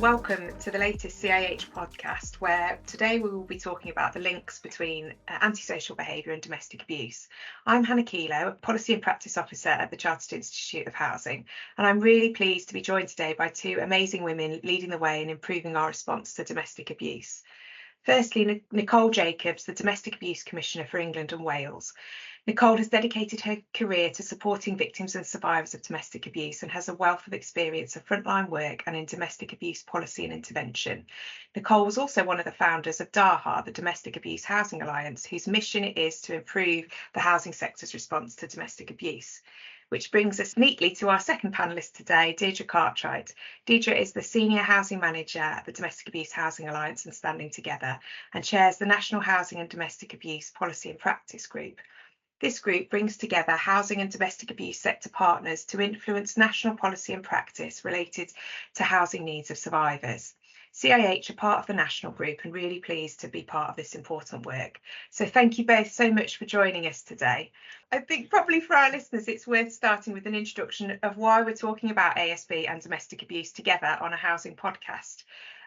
welcome to the latest CIH podcast, where today we will be talking about the links between antisocial behaviour and domestic abuse. I'm Hannah Keilloh, Policy and Practice Officer at the Chartered Institute of Housing, and I'm really pleased to be joined today by two amazing women leading the way in improving our response to domestic abuse. Firstly, Nicole Jacobs, the Domestic Abuse Commissioner for England and Wales. Nicole has dedicated her career to supporting victims and survivors of domestic abuse and has a wealth of experience of frontline work and in domestic abuse policy and intervention. Nicole was also one of the founders of DAHA, the Domestic Abuse Housing Alliance, whose mission it is to improve the housing sector's response to domestic abuse. Which brings us neatly to our second panellist today, Deidre Cartwright. Deidre is the Senior Housing Manager at the Domestic Abuse Housing Alliance and Standing Together, and chairs the National Housing and Domestic Abuse Policy and Practice Group. This group brings together housing and domestic abuse sector partners to influence national policy and practice related to housing needs of survivors. CIH are part of the national group and really pleased to be part of this important work. So thank you both so much for joining us today. I think probably for our listeners, it's worth starting with an introduction of why we're talking about ASB and domestic abuse together on a housing podcast.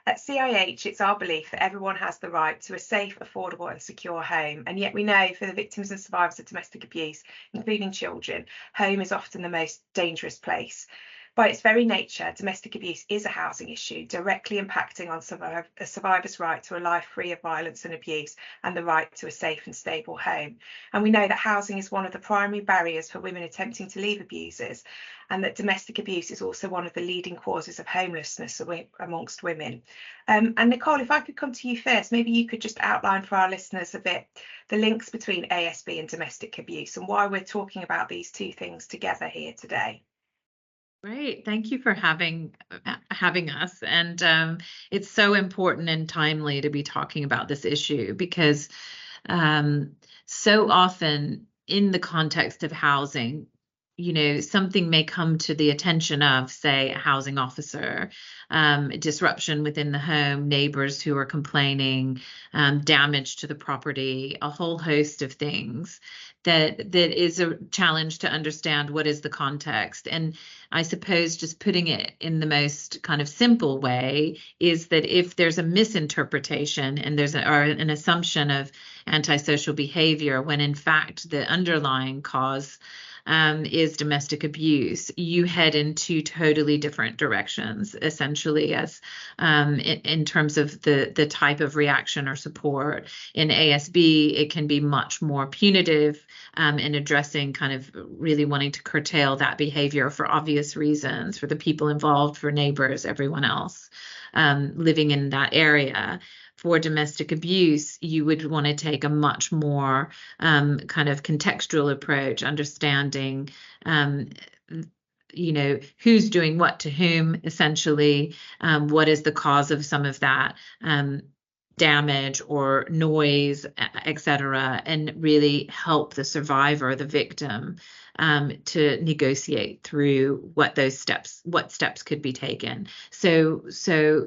At CIH, it's our belief that everyone has the right to a safe, affordable and secure home. And yet we know for the victims and survivors of domestic abuse, including children, home is often the most dangerous place. By its very nature, domestic abuse is a housing issue, directly impacting on a survivor's right to a life free of violence and abuse and the right to a safe and stable home. And we know that housing is one of the primary barriers for women attempting to leave abusers, and that domestic abuse is also one of the leading causes of homelessness amongst women. And Nicole, if I could come to you first, maybe you could just outline for our listeners a bit the links between ASB and domestic abuse and why we're talking about these two things together here today. Great. Thank you for having us. And it's so important and timely to be talking about this issue because so often in the context of housing, something may come to the attention of, say, a housing officer, disruption within the home, neighbors who are complaining, damage to the property, a whole host of things that is a challenge to understand what is the context. And I suppose just putting it in the most kind of simple way is that if there's a misinterpretation and there's an assumption of antisocial behavior, when in fact the underlying cause is domestic abuse, you head in two totally different directions, essentially, as in terms of the type of reaction or support. In ASB, it can be much more punitive in addressing kind of really wanting to curtail that behavior for obvious reasons, for the people involved, for neighbors, everyone else living in that area. For domestic abuse, you would want to take a much more kind of contextual approach, understanding, who's doing what to whom, essentially, what is the cause of some of that damage or noise, etc., and really help the survivor, the victim, to negotiate through what steps could be taken. So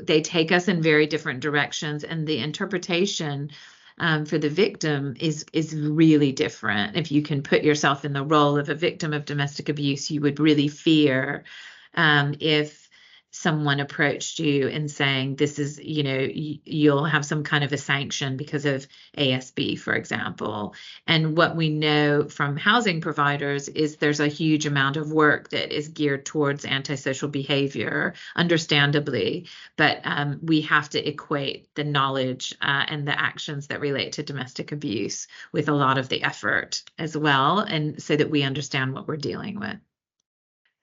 they take us in very different directions, and the interpretation for the victim is really different. If you can put yourself in the role of a victim of domestic abuse, you would really fear if someone approached you and saying, this is, you'll have some kind of a sanction because of ASB, for example. And what we know from housing providers is there's a huge amount of work that is geared towards antisocial behavior, understandably, but we have to equate the knowledge and the actions that relate to domestic abuse with a lot of the effort as well, and so that we understand what we're dealing with.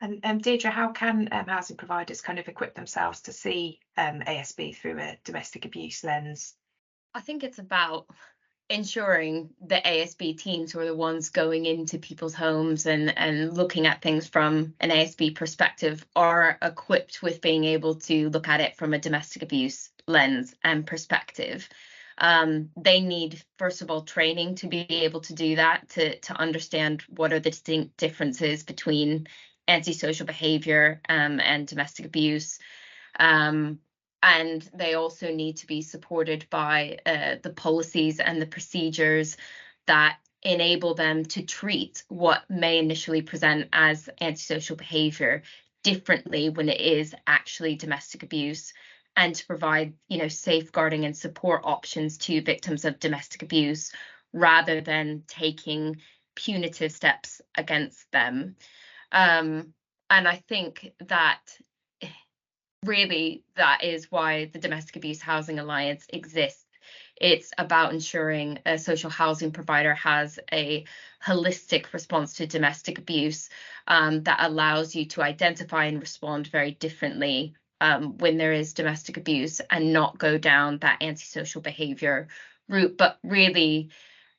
And Deidre, how can housing providers kind of equip themselves to see ASB through a domestic abuse lens? I think it's about ensuring the ASB teams, who are the ones going into people's homes and looking at things from an ASB perspective, are equipped with being able to look at it from a domestic abuse lens and perspective. They need, first of all, training to be able to do that, to understand what are the distinct differences between antisocial behavior and domestic abuse. And they also need to be supported by the policies and the procedures that enable them to treat what may initially present as antisocial behavior differently when it is actually domestic abuse. and to provide, safeguarding and support options to victims of domestic abuse, rather than taking punitive steps against them. And I think that really that is why the Domestic Abuse Housing Alliance exists. It's about ensuring a social housing provider has a holistic response to domestic abuse that allows you to identify and respond very differently when there is domestic abuse, and not go down that antisocial behavior route, but really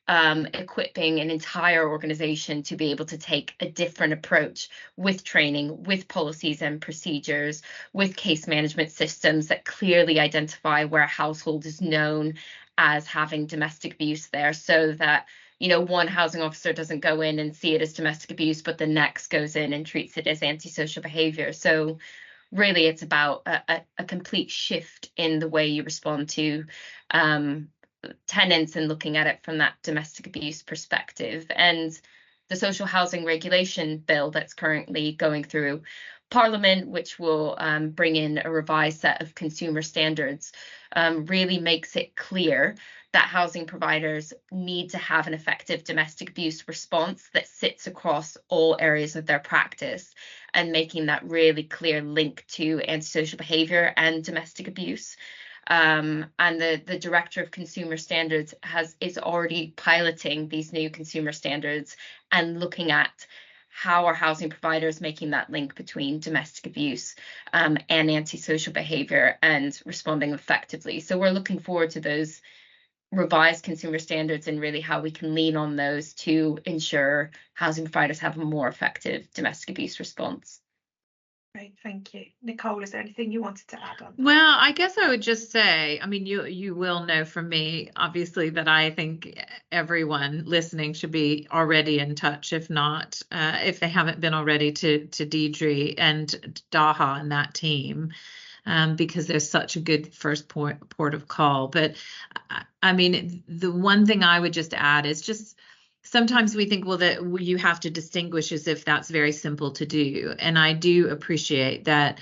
equipping an entire organization to be able to take a different approach with training, with policies and procedures, with case management systems that clearly identify where a household is known as having domestic abuse there, so that one housing officer doesn't go in and see it as domestic abuse, but the next goes in and treats it as antisocial behavior. So really it's about a complete shift in the way you respond to tenants and looking at it from that domestic abuse perspective. And the social housing regulation bill that's currently going through Parliament, which will bring in a revised set of consumer standards, really makes it clear that housing providers need to have an effective domestic abuse response that sits across all areas of their practice, and making that really clear link to antisocial behavior and domestic abuse. And the Director of Consumer Standards is already piloting these new consumer standards and looking at how are housing providers making that link between domestic abuse and antisocial behavior and responding effectively. So we're looking forward to those revised consumer standards and really how we can lean on those to ensure housing providers have a more effective domestic abuse response. Great, thank you. Nicole, is there anything you wanted to add on? Well, I guess I would just say, I mean, you will know from me, obviously, that I think everyone listening should be already in touch, if not, if they haven't been already, to Deidre and DAHA and that team, because there's such a good first port of call. But I mean, the one thing I would just add is just, sometimes we think, well, that you have to distinguish, as if that's very simple to do. And I do appreciate that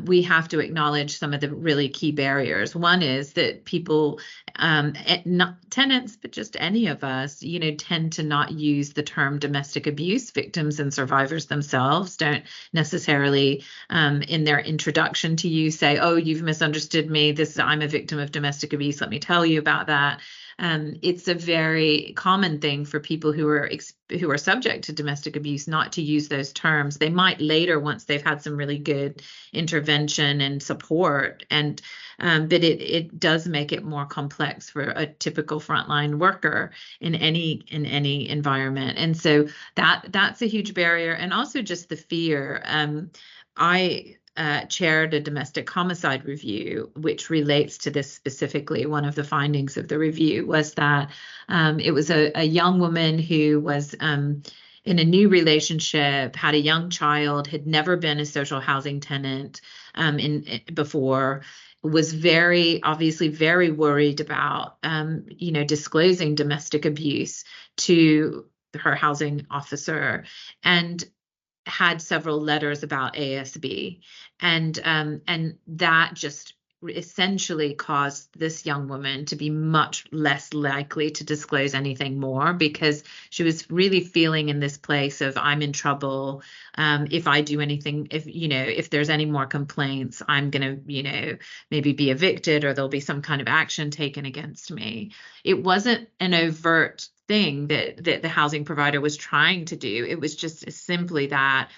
we have to acknowledge some of the really key barriers. One is that people, not tenants, but just any of us, tend to not use the term domestic abuse. Victims and survivors themselves don't necessarily, in their introduction to you, say, oh, you've misunderstood me. I'm a victim of domestic abuse. Let me tell you about that. It's a very common thing for people who are subject to domestic abuse not to use those terms. They might later, once they've had some really good intervention and support, but it does make it more complex for a typical frontline worker in any environment. And so that's a huge barrier. And also just the fear. I chaired a domestic homicide review, which relates to this specifically. One of the findings of the review was that it was a young woman who was in a new relationship, had a young child, had never been a social housing tenant before, was obviously very worried about, disclosing domestic abuse to her housing officer, and had several letters about ASB, and that just essentially caused this young woman to be much less likely to disclose anything more, because she was really feeling in this place of, I'm in trouble. If I do anything, if there's any more complaints, I'm going to, maybe be evicted, or there'll be some kind of action taken against me. It wasn't an overt thing that the housing provider was trying to do. It was just simply that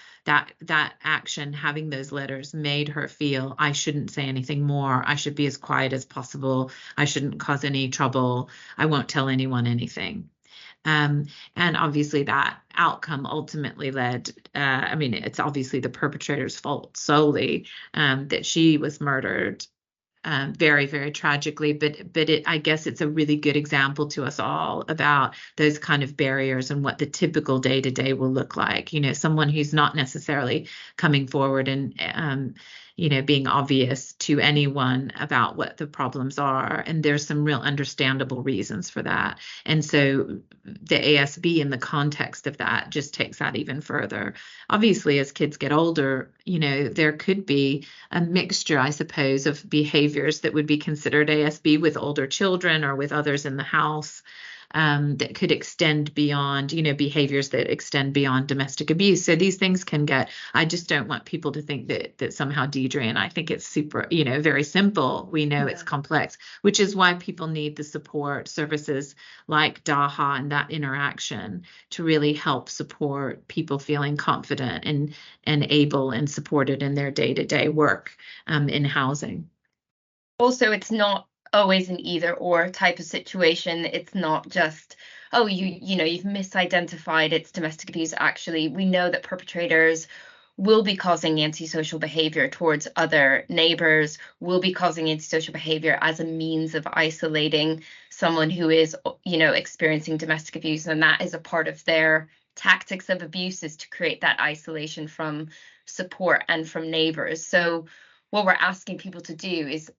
action, having those letters, made her feel, I shouldn't say anything more. I should be as quiet as possible. I shouldn't cause any trouble. I won't tell anyone anything. And obviously that outcome ultimately led, it's obviously the perpetrator's fault solely, that she was murdered. Very, very tragically, but I guess it's a really good example to us all about those kind of barriers and what the typical day-to-day will look like. Someone who's not necessarily coming forward and being obvious to anyone about what the problems are. And there's some real understandable reasons for that. And so the ASB in the context of that just takes that even further. Obviously, as kids get older, there could be a mixture, I suppose, of behaviors that would be considered ASB with older children or with others in the house. That could extend beyond, behaviors that extend beyond domestic abuse. So these things can get, I just don't want people to think that somehow Deidre and I think it's super, very simple. We know it's complex, which is why people need the support services like DAHA and that interaction to really help support people feeling confident and able and supported in their day-to-day work in housing. Also, it's not always an either or type of situation. It's not just, oh, you've misidentified it's domestic abuse. Actually, we know that perpetrators will be causing antisocial behavior towards other neighbors, will be causing antisocial behavior as a means of isolating someone who is, experiencing domestic abuse. And that is a part of their tactics of abuse, is to create that isolation from support and from neighbors. So what we're asking people to do is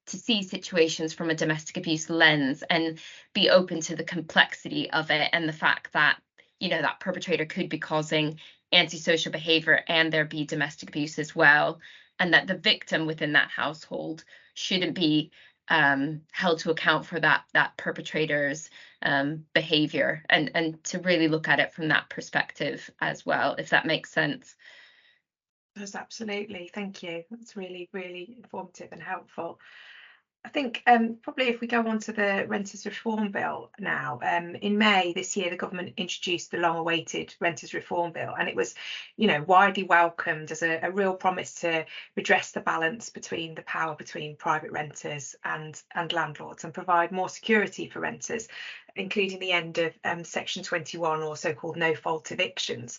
to see situations from a domestic abuse lens and be open to the complexity of it, and the fact that, that perpetrator could be causing antisocial behavior and there be domestic abuse as well, and that the victim within that household shouldn't be held to account for that perpetrator's behavior, and to really look at it from that perspective as well, if that makes sense. Yes, absolutely. Thank you. That's really, really informative and helpful. I think probably if we go on to the Renters Reform Bill now, in May this year, the government introduced the long-awaited Renters Reform Bill, and it was, widely welcomed as a real promise to redress the balance between the power between private renters and landlords, and provide more security for renters, including the end of Section 21, or so-called no-fault evictions.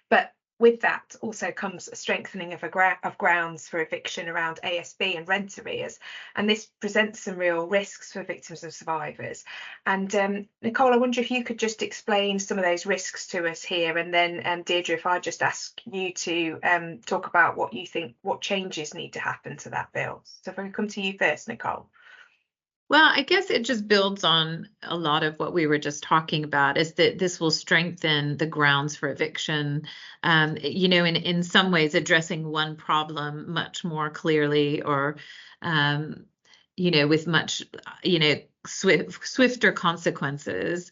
But with that also comes a strengthening of grounds for eviction around ASB and rent arrears, and this presents some real risks for victims and survivors. And Nicole, I wonder if you could just explain some of those risks to us here, and then Deidre, if I just ask you to talk about what you think, what changes need to happen to that bill. So if I could come to you first, Nicole. Well, I guess it just builds on a lot of what we were just talking about, is that this will strengthen the grounds for eviction, in some ways addressing one problem much more clearly, or, with much, swifter consequences.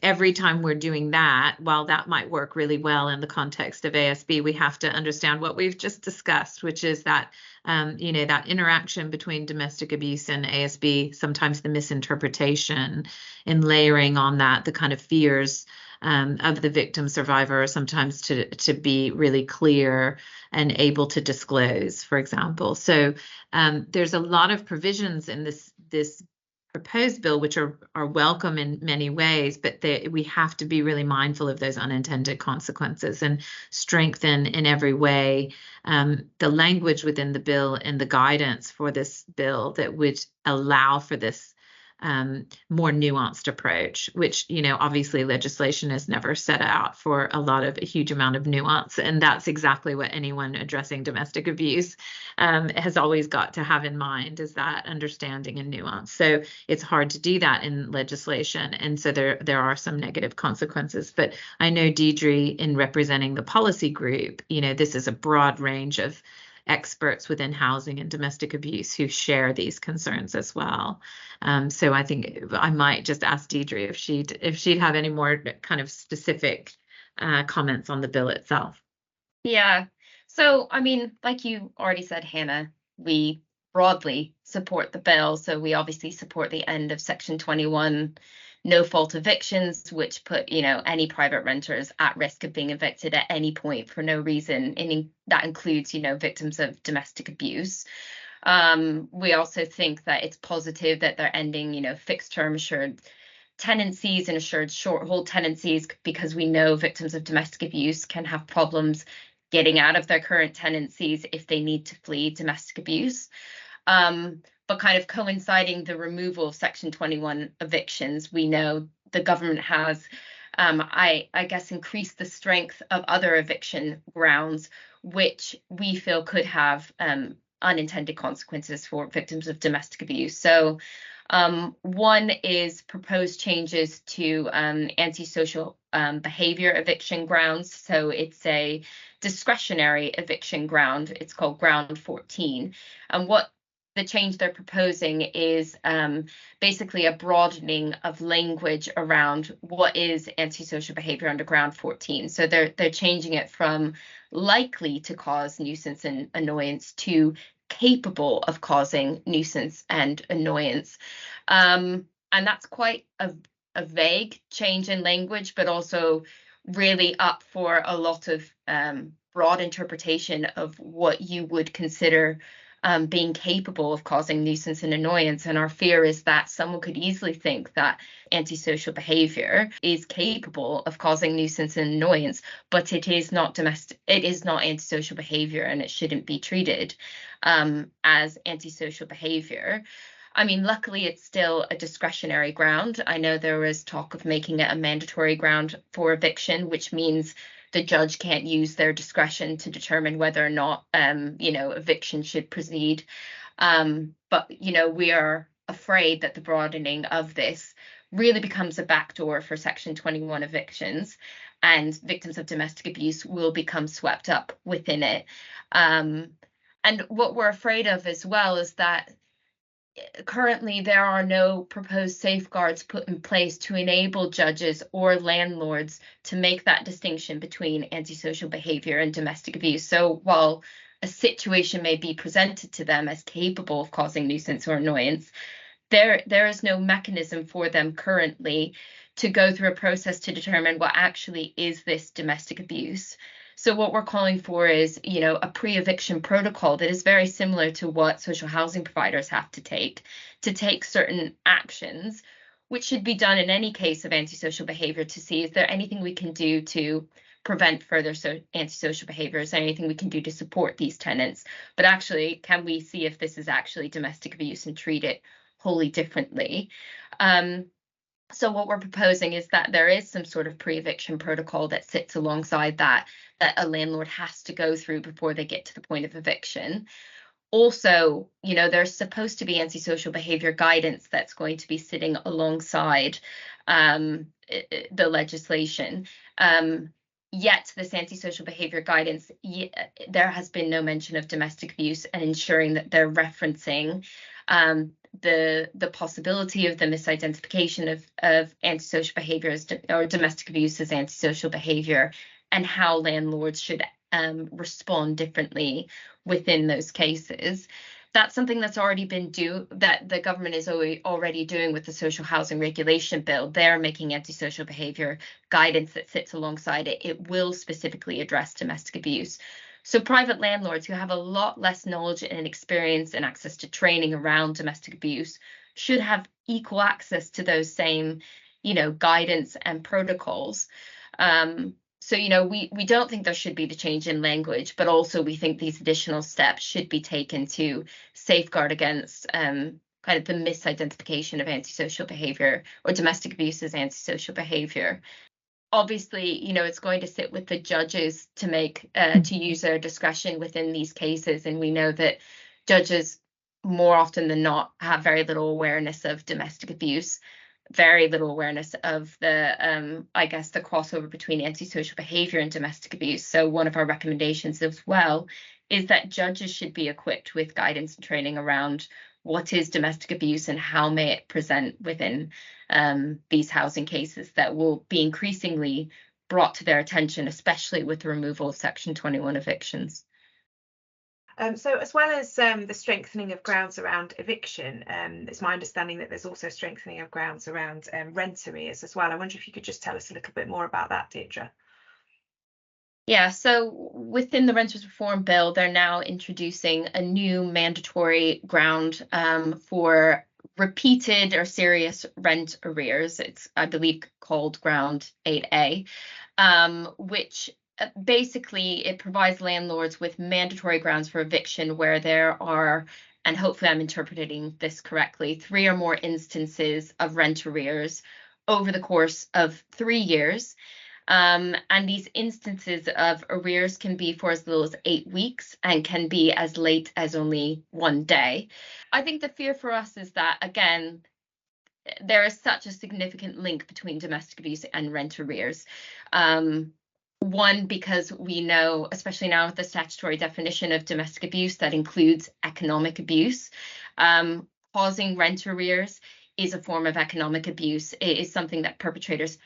Every time we're doing that, while that might work really well in the context of ASB, we have to understand what we've just discussed, which is that, that interaction between domestic abuse and ASB, sometimes the misinterpretation, and layering on that the kind of fears of the victim survivor, sometimes to be really clear and able to disclose, for example. So there's a lot of provisions in this proposed bill which are welcome in many ways, but we have to be really mindful of those unintended consequences and strengthen in every way the language within the bill and the guidance for this bill that would allow for this more nuanced approach, which, obviously legislation has never set out for a huge amount of nuance. And that's exactly what anyone addressing domestic abuse has always got to have in mind, is that understanding and nuance. So it's hard to do that in legislation. And so there are some negative consequences. But I know, Deidre, in representing the policy group, this is a broad range of experts within housing and domestic abuse who share these concerns as well. So I think I might just ask Deidre if she'd have any more kind of specific comments on the bill itself. Yeah. So, I mean, like you already said, Hannah, we broadly support the bill. So we obviously support the end of Section 21 no-fault evictions, which put, any private renters at risk of being evicted at any point for no reason. And that includes, victims of domestic abuse. We also think that it's positive that they're ending, fixed-term assured tenancies and assured short-hold tenancies, because we know victims of domestic abuse can have problems getting out of their current tenancies if they need to flee domestic abuse. But kind of coinciding the removal of Section 21 evictions, we know the government has I guess, increase the strength of other eviction grounds, which we feel could have unintended consequences for victims of domestic abuse. So one is proposed changes to antisocial behavior eviction grounds. So it's a discretionary eviction ground. It's called ground 14. And what the change they're proposing is basically a broadening of language around what is antisocial behavior under ground 14. So they're changing it from likely to cause nuisance and annoyance to capable of causing nuisance and annoyance. And that's quite a vague change in language, but also really up for a lot of broad interpretation of what you would consider being capable of causing nuisance and annoyance. And our fear is that someone could easily think that antisocial behavior is capable of causing nuisance and annoyance, but it is not antisocial behavior, and it shouldn't be treated as antisocial behavior. I mean, luckily, it's still a discretionary ground. I know there was talk of making it a mandatory ground for eviction, which means the judge can't use their discretion to determine whether or not, eviction should proceed. But, we are afraid that the broadening of this really becomes a backdoor for Section 21 evictions, and victims of domestic abuse will become swept up within it. And what we're afraid of as well is that currently there are no proposed safeguards put in place to enable judges or landlords to make that distinction between antisocial behavior and domestic abuse. So while a situation may be presented to them as capable of causing nuisance or annoyance, there is no mechanism for them currently to go through a process to determine what actually is this domestic abuse. So what we're calling for is, a pre-eviction protocol that is very similar to what social housing providers have to take certain actions, which should be done in any case of antisocial behavior, to see, is there anything we can do to prevent further antisocial behavior? Is there anything we can do to support these tenants? But actually, can we see if this is actually domestic abuse and treat it wholly differently? So what we're proposing is that there is some sort of pre-eviction protocol that sits alongside that a landlord has to go through before they get to the point of eviction. Also, there's supposed to be antisocial behavior guidance that's going to be sitting alongside the legislation. Yet this antisocial behavior guidance, there has been no mention of domestic abuse and ensuring that they're referencing the possibility of the misidentification of antisocial behaviors or domestic abuse as antisocial behavior, and how landlords should respond differently within those cases. That's something that's already been that the government is already doing with the social housing regulation bill. They're making antisocial behavior guidance that sits alongside it. It will specifically address domestic abuse. So private landlords who have a lot less knowledge and experience and access to training around domestic abuse should have equal access to those same, guidance and protocols. So, we don't think there should be the change in language, but also we think these additional steps should be taken to safeguard against kind of the misidentification of antisocial behavior or domestic abuse as antisocial behavior. Obviously, it's going to sit with the judges to make to use their discretion within these cases. And we know that judges more often than not have very little awareness of domestic abuse, very little awareness of the the crossover between antisocial behavior and domestic abuse. So one of our recommendations as well is that judges should be equipped with guidance and training around what is domestic abuse and how may it present within these housing cases that will be increasingly brought to their attention, especially with the removal of Section 21 evictions. So as well as the strengthening of grounds around eviction, it's my understanding that there's also strengthening of grounds around rent arrears as well. I wonder if you could just tell us a little bit more about that, Deidre. Yeah, so within the Renters Reform Bill, they're now introducing a new mandatory ground for repeated or serious rent arrears. It's, I believe, called Ground 8A, which basically it provides landlords with mandatory grounds for eviction where there are, and hopefully I'm interpreting this correctly, 3 or more instances of rent arrears over the course of 3 years. And these instances of arrears can be for as little as 8 weeks and can be as late as only 1 day. I think the fear for us is that, again, there is such a significant link between domestic abuse and rent arrears. One, because we know, especially now with the statutory definition of domestic abuse that includes economic abuse, causing rent arrears is a form of economic abuse. It is something that perpetrators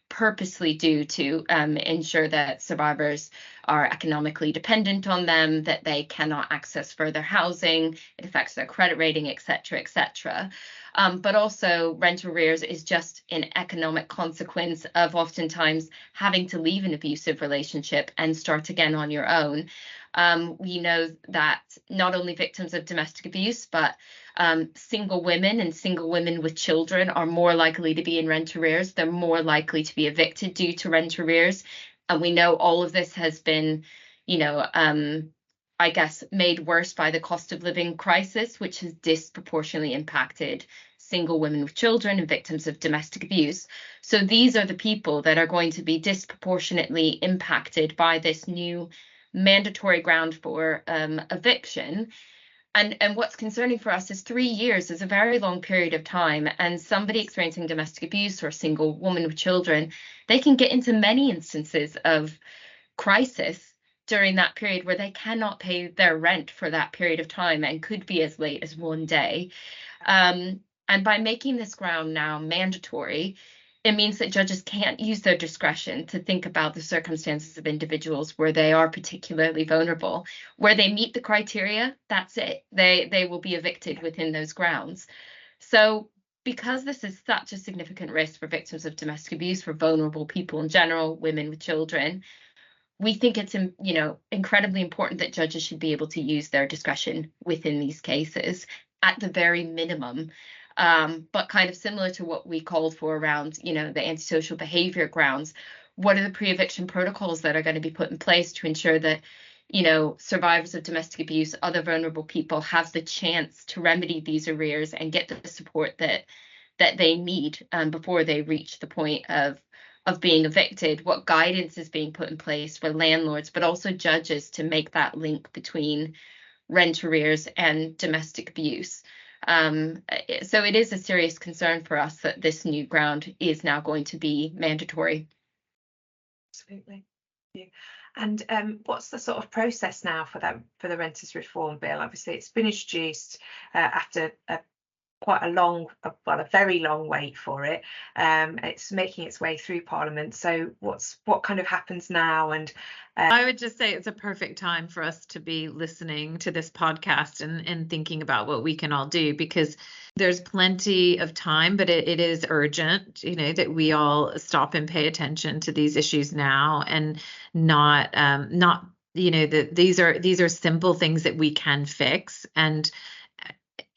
purposely do to ensure that survivors are economically dependent on them, that they cannot access further housing, it affects their credit rating, etc., etc. But also rent arrears is just an economic consequence of oftentimes having to leave an abusive relationship and start again on your own. We know that not only victims of domestic abuse, but single women and single women with children are more likely to be in rent arrears. They're more likely to be evicted due to rent arrears. And we know all of this has been, I guess, made worse by the cost of living crisis, which has disproportionately impacted single women with children and victims of domestic abuse. So these are the people that are going to be disproportionately impacted by this new mandatory ground for eviction. And what's concerning for us is 3 years is a very long period of time, and somebody experiencing domestic abuse or a single woman with children, they can get into many instances of crisis during that period where they cannot pay their rent for that period of time and could be as late as 1 day. And by making this ground now mandatory, it means that judges can't use their discretion to think about the circumstances of individuals where they are particularly vulnerable. Where they meet the criteria, that's it. They will be evicted within those grounds. So because this is such a significant risk for victims of domestic abuse, for vulnerable people in general, women with children, we think it's incredibly important that judges should be able to use their discretion within these cases at the very minimum. But kind of similar to what we called for around, the antisocial behavior grounds, what are the pre-eviction protocols that are going to be put in place to ensure that, survivors of domestic abuse, other vulnerable people have the chance to remedy these arrears and get the support that they need before they reach the point of being evicted? What guidance is being put in place for landlords, but also judges to make that link between rent arrears and domestic abuse? So it is a serious concern for us that this new ground is now going to be mandatory. Absolutely. And what's the sort of process now for the Renters Reform Bill? Obviously, it's been introduced after quite a very long wait for it. It's making its way through Parliament. So what kind of happens now? And I would just say it's a perfect time for us to be listening to this podcast and thinking about what we can all do, because there's plenty of time, but it is urgent, that we all stop and pay attention to these issues now, and not that these are simple things that we can fix. And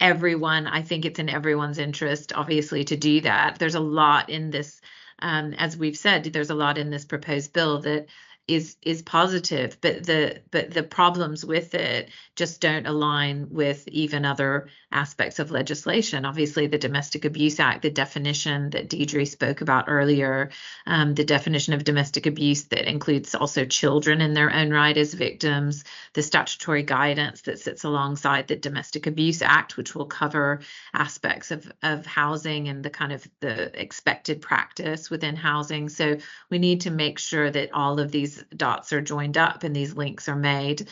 I think it's in everyone's interest, obviously, to do that. There's a lot in this, as we've said, there's a lot in this proposed bill that is positive, but the problems with it just don't align with even other aspects of legislation. Obviously, the Domestic Abuse Act, the definition that Deidre spoke about earlier, the definition of domestic abuse that includes also children in their own right as victims, the statutory guidance that sits alongside the Domestic Abuse Act, which will cover aspects of housing and the kind of the expected practice within housing. So we need to make sure that all of these dots are joined up and these links are made.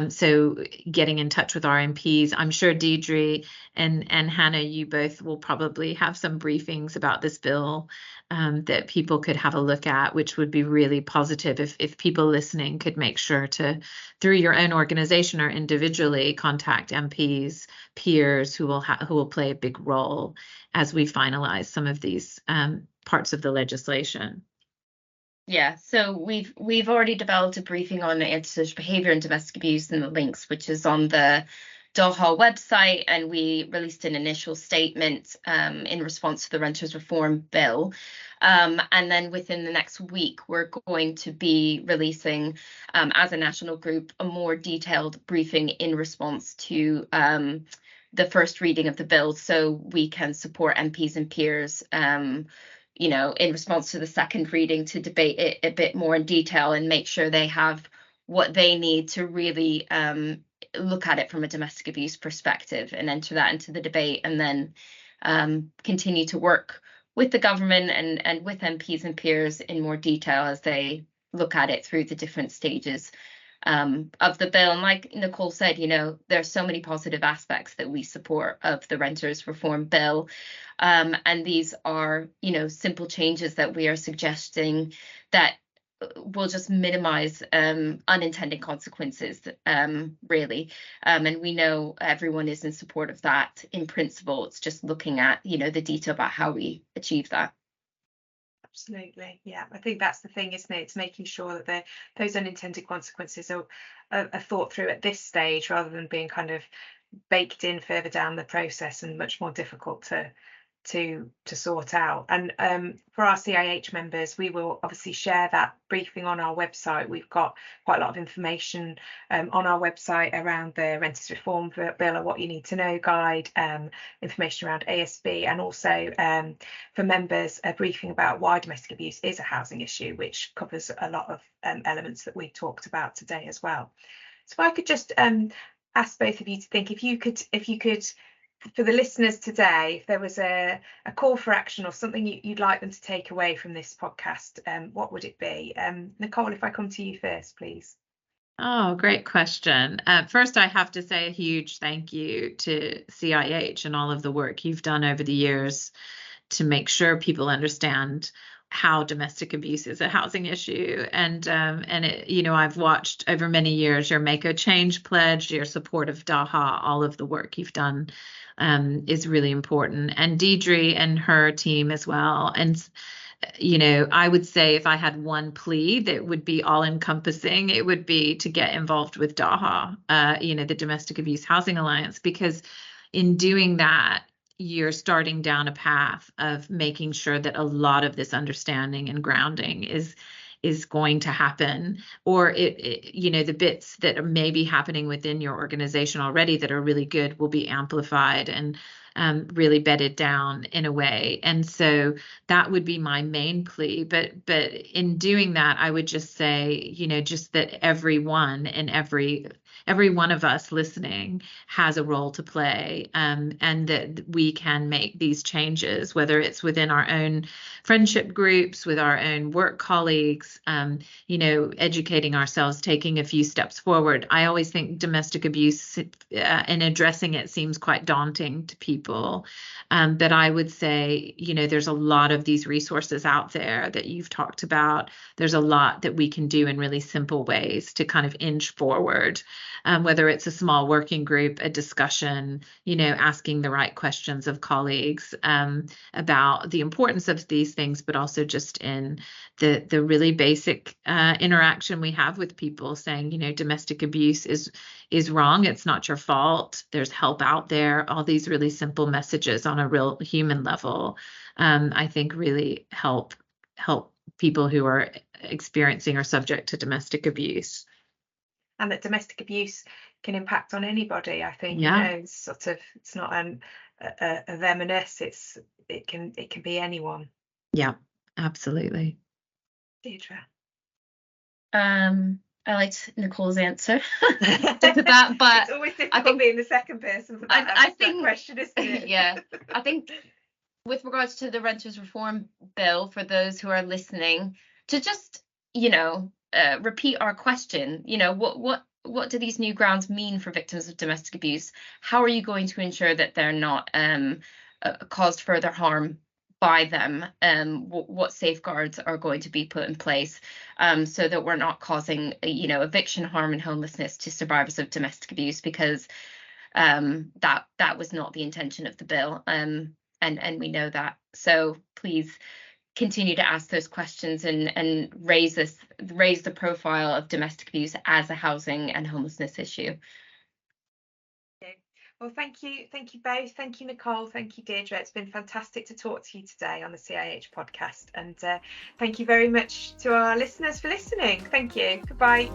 So getting in touch with our MPs, I'm sure Deidre and Hannah, you both will probably have some briefings about this bill that people could have a look at, which would be really positive if people listening could make sure to, through your own organization or individually, contact MPs, peers who will play a big role as we finalize some of these parts of the legislation. Yeah, so we've already developed a briefing on antisocial behavior and domestic abuse and the links, which is on the DAHA website, and we released an initial statement in response to the Renters Reform Bill. And then within the next week, we're going to be releasing, as a national group, a more detailed briefing in response to the first reading of the bill, so we can support MPs and peers in response to the second reading, to debate it a bit more in detail and make sure they have what they need to really look at it from a domestic abuse perspective and enter that into the debate, and then continue to work with the government and with MPs and peers in more detail as they look at it through the different stages of the bill. And like Nicole said, there are so many positive aspects that we support of the Renters Reform Bill. And these are, simple changes that we are suggesting that will just minimize unintended consequences, really. And we know everyone is in support of that in principle. It's just looking at, the detail about how we achieve that. Absolutely. Yeah, I think that's the thing, isn't it? It's making sure that those unintended consequences are thought through at this stage, rather than being kind of baked in further down the process and much more difficult to sort out. And for our CIH members, we will obviously share that briefing on our website. We've got quite a lot of information on our website around the Renters Reform Bill, or what you need to know guide, information around ASB, and also for members a briefing about why domestic abuse is a housing issue, which covers a lot of elements that we've talked about today as well. So if I could just ask both of you to think, if you could for the listeners today, if there was a call for action or something you'd like them to take away from this podcast, what would it be? Nicole, if I come to you first, please. Oh, great question. First, I have to say a huge thank you to CIH and all of the work you've done over the years to make sure people understand how domestic abuse is a housing issue. And it, I've watched over many years your Make a Change pledge, your support of DAHA, all of the work you've done is really important. And Deidre and her team as well. And I would say if I had one plea that would be all encompassing, it would be to get involved with DAHA, the Domestic Abuse Housing Alliance, because in doing that, you're starting down a path of making sure that a lot of this understanding and grounding is going to happen, or the bits that are maybe happening within your organization already that are really good will be amplified and really bedded down in a way. And so that would be my main plea. But in doing that, I would just say, just that everyone and every one of us listening has a role to play, and that we can make these changes, whether it's within our own friendship groups, with our own work colleagues, educating ourselves, taking a few steps forward. I always think domestic abuse and addressing it seems quite daunting to people. But I would say, there's a lot of these resources out there that you've talked about. There's a lot that we can do in really simple ways to kind of inch forward. Whether it's a small working group, a discussion, asking the right questions of colleagues about the importance of these things, but also just in the really basic interaction we have with people, saying, domestic abuse is wrong. It's not your fault. There's help out there. All these really simple messages on a real human level, I think really help people who are experiencing or subject to domestic abuse. And that domestic abuse can impact on anybody. I think, it's not a them and us. It can be anyone. Yeah, absolutely. Deidre. I liked Nicole's answer to that, but it's always difficult being the second person for that. I think question, isn't it? Yeah, I think with regards to the Renters Reform Bill, for those who are listening, to just repeat our question. What do these new grounds mean for victims of domestic abuse? How are you going to ensure that they're not caused further harm by them? What safeguards are going to be put in place so that we're not causing eviction, harm and homelessness to survivors of domestic abuse, because that was not the intention of the bill, and we know that. So please continue to ask those questions and raise the profile of domestic abuse as a housing and homelessness issue. Well, thank you both. Thank you, Nicole. Thank you, Deidre. It's been fantastic to talk to you today on the CIH podcast, and thank you very much to our listeners for listening. Thank you. Goodbye.